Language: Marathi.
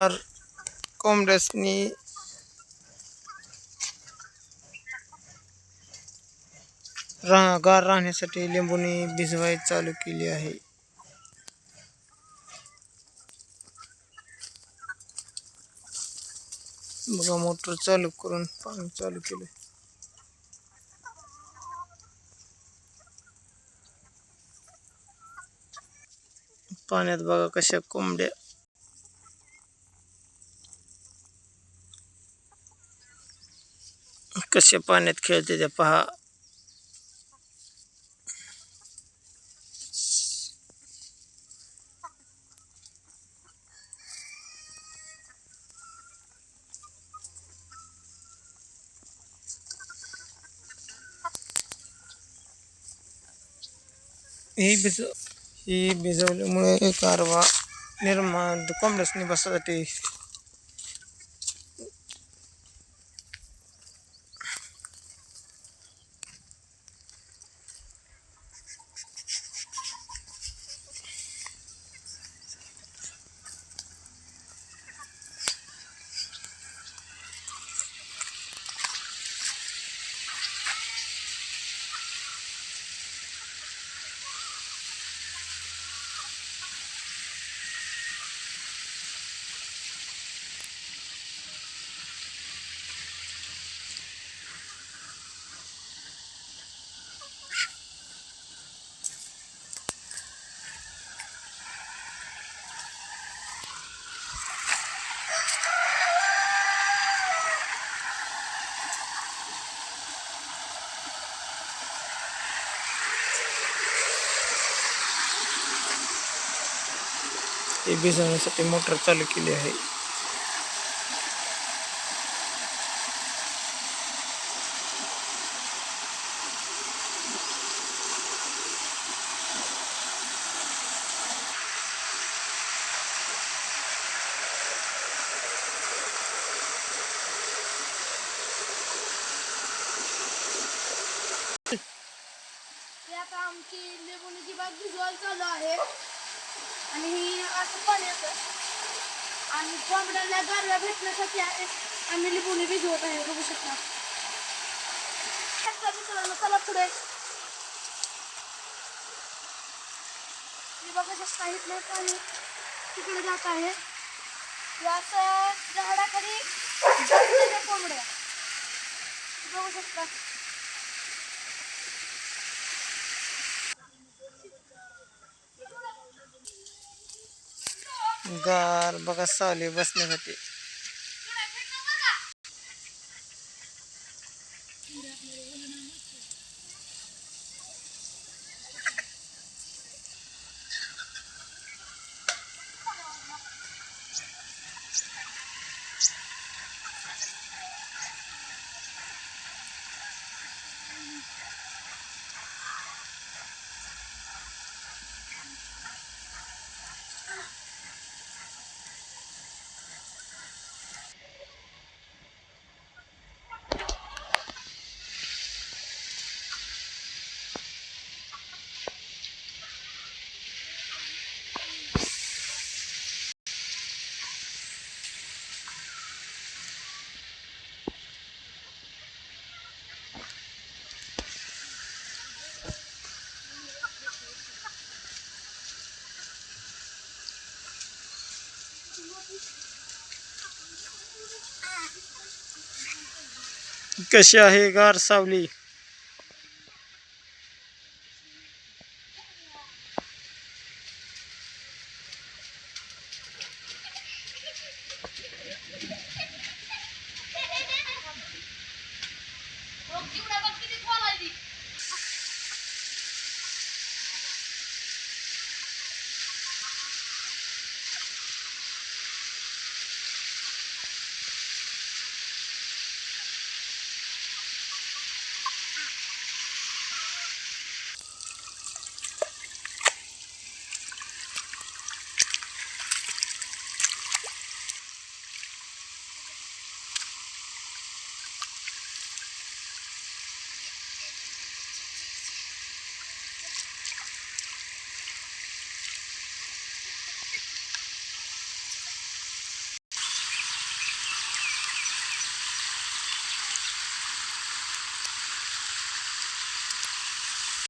तर कोंबड्यासनी गार राहण्यासाठी लिंबूने भिजवायला चालू केली आहे. बघा मोटर चालू करून पाणी चालू केलं. पाण्यात बघा कशा कोंबड्या कशा पाण्यात खेळते त्या पहा. ही भिजवल्यामुळे गारवा निर्माण कोंबड्यासनी बसासाठी हे भिजवण्यासाठी मोटर चालू केली आहे. आता आमची लिंबूची बाग भिजवायला चालू आहे आणि ही असं पाणी येतं आणि कोंबड्याला गारवा भेटण्यासाठी आम्ही लिंबूने भिजवत आहे. बघू शकता मित्रांनो, चला पुढे. ही बघू शकता इथलं पाणी तिकडे जात आहे. असं झाडाखाली कोंबड्या बघू शकता. गार बघा सावली बसण्यासाठी. कशी आहे गार सावली.